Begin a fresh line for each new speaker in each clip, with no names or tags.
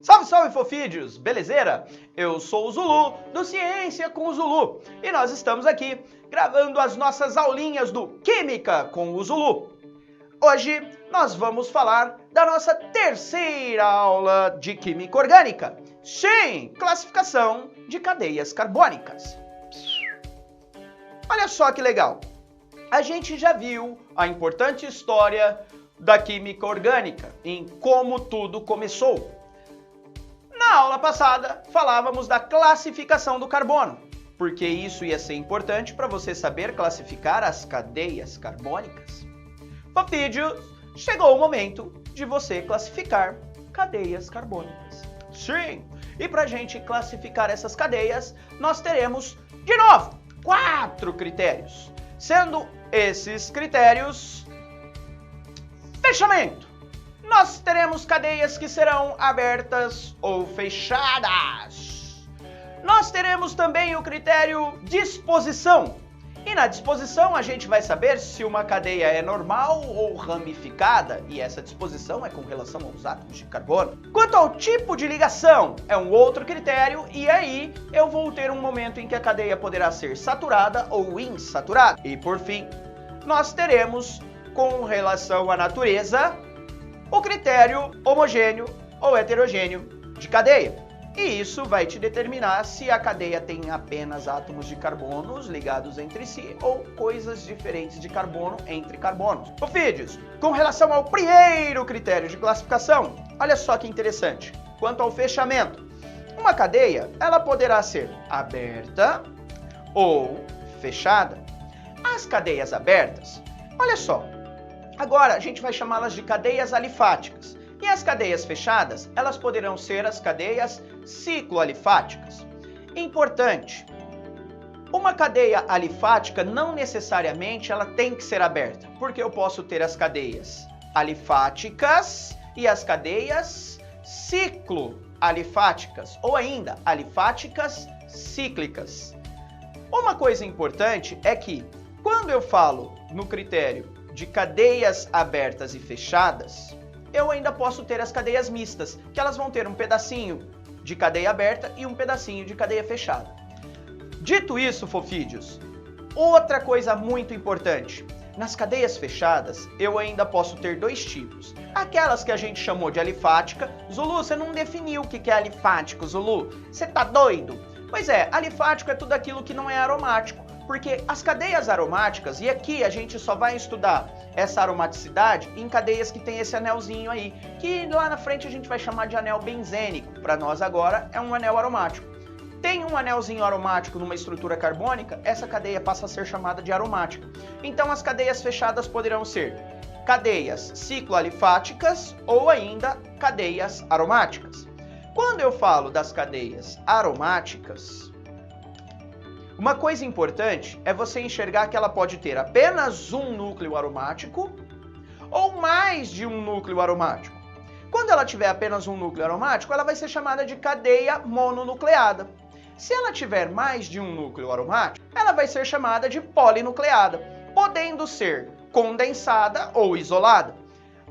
Salve, salve, fofídeos! Belezeira? Eu sou o Zulu, do Ciência com o Zulu, e nós estamos aqui gravando as nossas aulinhas do Química com o Zulu. Hoje nós vamos falar da nossa terceira aula de Química Orgânica. Sim, classificação de cadeias carbônicas. Olha só que legal! A gente já viu a importante história da química orgânica, em como tudo começou. Na aula passada, falávamos da classificação do carbono, porque isso ia ser importante para você saber classificar as cadeias carbônicas. Fofídeos, chegou o momento de você classificar cadeias carbônicas. Sim! E para a gente classificar essas cadeias, nós teremos, de novo, 4 critérios, sendo esses critérios: fechamento. Nós teremos cadeias que serão abertas ou fechadas. Nós teremos também o critério disposição. E na disposição a gente vai saber se uma cadeia é normal ou ramificada, e essa disposição é com relação aos átomos de carbono. Quanto ao tipo de ligação, é um outro critério, e aí eu vou ter um momento em que a cadeia poderá ser saturada ou insaturada. E por fim, nós teremos, com relação à natureza, o critério homogêneo ou heterogêneo de cadeia. E isso vai te determinar se a cadeia tem apenas átomos de carbonos ligados entre si ou coisas diferentes de carbono entre carbonos. Fofídeos, com relação ao primeiro critério de classificação, olha só que interessante. Quanto ao fechamento, uma cadeia ela poderá ser aberta ou fechada. As cadeias abertas, olha só, agora a gente vai chamá-las de cadeias alifáticas. E as cadeias fechadas, elas poderão ser as cadeias cicloalifáticas. Importante, uma cadeia alifática não necessariamente ela tem que ser aberta, porque eu posso ter as cadeias alifáticas e as cadeias cicloalifáticas, ou ainda alifáticas cíclicas. Uma coisa importante é que, quando eu falo no critério de cadeias abertas e fechadas, eu ainda posso ter as cadeias mistas, que elas vão ter um pedacinho de cadeia aberta e um pedacinho de cadeia fechada. Dito isso, fofídeos, outra coisa muito importante. Nas cadeias fechadas, eu ainda posso ter 2 tipos. Aquelas que a gente chamou de alifática. Zulu, você não definiu o que é alifático, Zulu? Você tá doido? Pois é, alifático é tudo aquilo que não é aromático. Porque as cadeias aromáticas, e aqui a gente só vai estudar essa aromaticidade em cadeias que tem esse anelzinho aí, que lá na frente a gente vai chamar de anel benzênico. Para nós agora é um anel aromático. Tem um anelzinho aromático numa estrutura carbônica, essa cadeia passa a ser chamada de aromática. Então as cadeias fechadas poderão ser cadeias cicloalifáticas ou ainda cadeias aromáticas. Quando eu falo das cadeias aromáticas, uma coisa importante é você enxergar que ela pode ter apenas um núcleo aromático ou mais de um núcleo aromático. Quando ela tiver apenas um núcleo aromático, ela vai ser chamada de cadeia mononucleada. Se ela tiver mais de um núcleo aromático, ela vai ser chamada de polinucleada, podendo ser condensada ou isolada.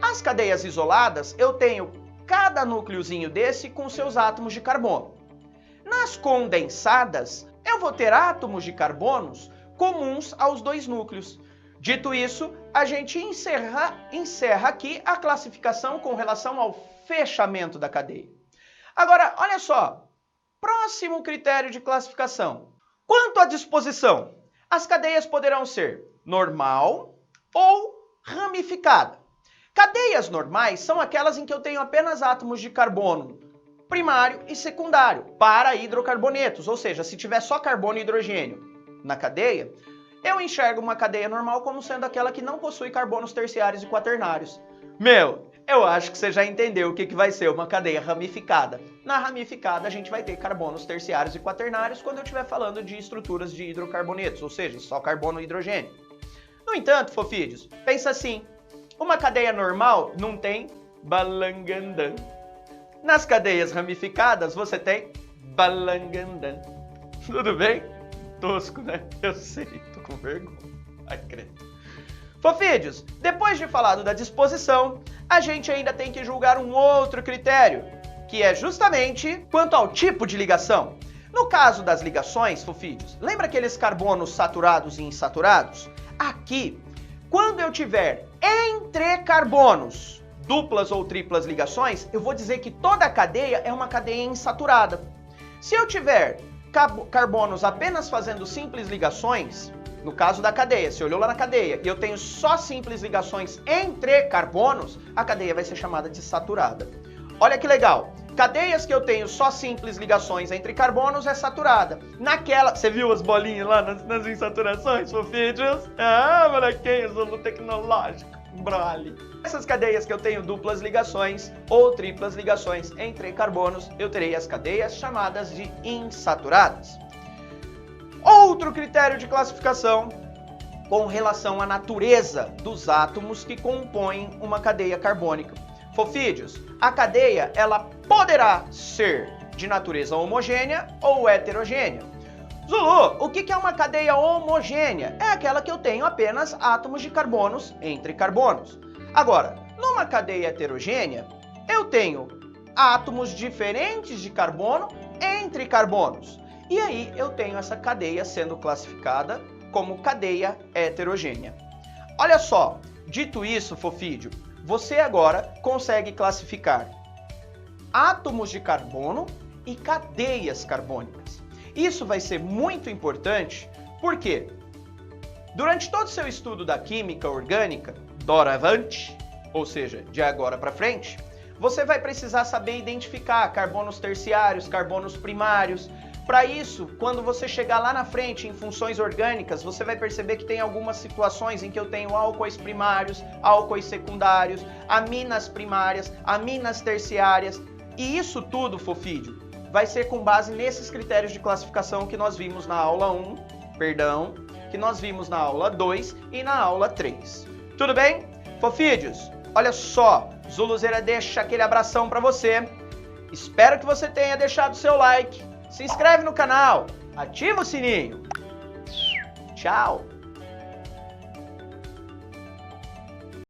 As cadeias isoladas, eu tenho cada núcleozinho desse com seus átomos de carbono. Nas condensadas, eu vou ter átomos de carbonos comuns aos 2 núcleos. Dito isso, a gente encerra aqui a classificação com relação ao fechamento da cadeia. Agora, olha só, próximo critério de classificação. Quanto à disposição, as cadeias poderão ser normal ou ramificada. Cadeias normais são aquelas em que eu tenho apenas átomos de carbono primário e secundário para hidrocarbonetos, ou seja, se tiver só carbono e hidrogênio na cadeia, eu enxergo uma cadeia normal como sendo aquela que não possui carbonos terciários e quaternários. Eu acho que você já entendeu o que vai ser uma cadeia ramificada. Na ramificada a gente vai ter carbonos terciários e quaternários quando eu estiver falando de estruturas de hidrocarbonetos, ou seja, só carbono e hidrogênio. No entanto, fofídeos, pensa assim, uma cadeia normal não tem balangandã. Nas cadeias ramificadas, você tem balangandã. Tudo bem? Tosco, né? Eu sei, tô com vergonha. Ai, credo. Fofídeos, depois de falado da disposição, a gente ainda tem que julgar um outro critério, que é justamente quanto ao tipo de ligação. No caso das ligações, fofídeos, lembra aqueles carbonos saturados e insaturados? Aqui, quando eu tiver entre carbonos duplas ou triplas ligações, eu vou dizer que toda a cadeia é uma cadeia insaturada. Se eu tiver carbonos apenas fazendo simples ligações, no caso da cadeia, você olhou lá na cadeia e eu tenho só simples ligações entre carbonos, a cadeia vai ser chamada de saturada. Olha que legal! Cadeias que eu tenho só simples ligações entre carbonos é saturada. Naquela... Você viu as bolinhas lá nas insaturações, fofídeos? Ah, molequinhos, vamos tecnológico. Brole. Essas cadeias que eu tenho duplas ligações ou triplas ligações entre carbonos, eu terei as cadeias chamadas de insaturadas. Outro critério de classificação com relação à natureza dos átomos que compõem uma cadeia carbônica. Fofídeos, a cadeia ela poderá ser de natureza homogênea ou heterogênea. Zulu, o que é uma cadeia homogênea? É aquela que eu tenho apenas átomos de carbonos entre carbonos. Agora, numa cadeia heterogênea, eu tenho átomos diferentes de carbono entre carbonos. E aí eu tenho essa cadeia sendo classificada como cadeia heterogênea. Olha só, dito isso, fofídeo, você agora consegue classificar átomos de carbono e cadeias carbônicas. Isso vai ser muito importante porque durante todo o seu estudo da química orgânica, doravante, ou seja, de agora para frente, você vai precisar saber identificar carbonos terciários, carbonos primários. Para isso, quando você chegar lá na frente em funções orgânicas, você vai perceber que tem algumas situações em que eu tenho álcoois primários, álcoois secundários, aminas primárias, aminas terciárias. E isso tudo, fofídeo, vai ser com base nesses critérios de classificação que nós vimos na aula 1, que nós vimos na aula 2 e na aula 3. Tudo bem? Fofídeos, olha só, Zuluzeira deixa aquele abração para você. Espero que você tenha deixado seu like. Se inscreve no canal, ativa o sininho. Tchau!